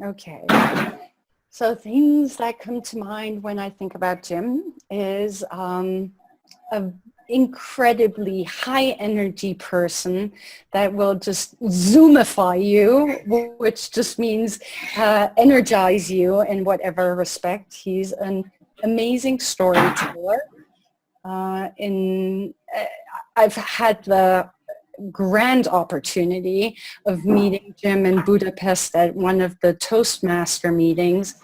Okay. So things that come to mind when I think about Jim is a incredibly high energy person that will just zoomify you, which just means energize you in whatever respect. He's an amazing storyteller. I've had the grand opportunity of meeting Jim in Budapest at one of the Toastmaster meetings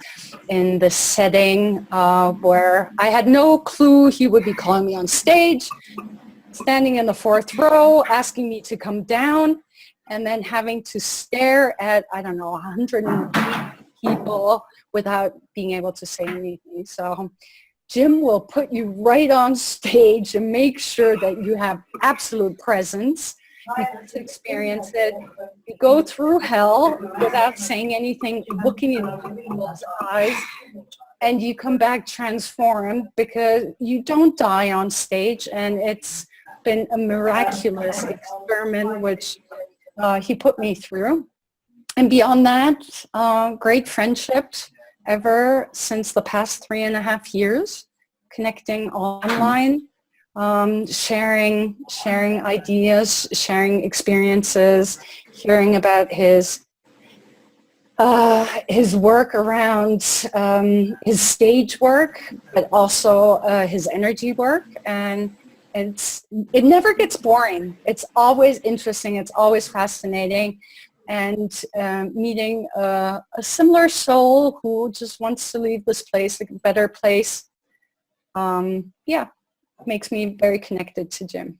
in the setting where I had no clue he would be calling me on stage, standing in the fourth row, asking me to come down, and then having to stare at, I don't know, 180 people without being able to say anything. So Jim will put you right on stage and make sure that you have absolute presence. You get to experience it. You go through hell without saying anything, looking into people's eyes, and you come back transformed because you don't die on stage. And it's been a miraculous experiment which he put me through. And beyond that, great friendships ever since the past 3.5 years, connecting online, sharing ideas, sharing experiences, hearing about his work around his stage work, but also his energy work. And it never gets boring. It's always interesting. It's always fascinating. And meeting a similar soul who just wants to leave this place a better place, yeah, makes me very connected to Jim.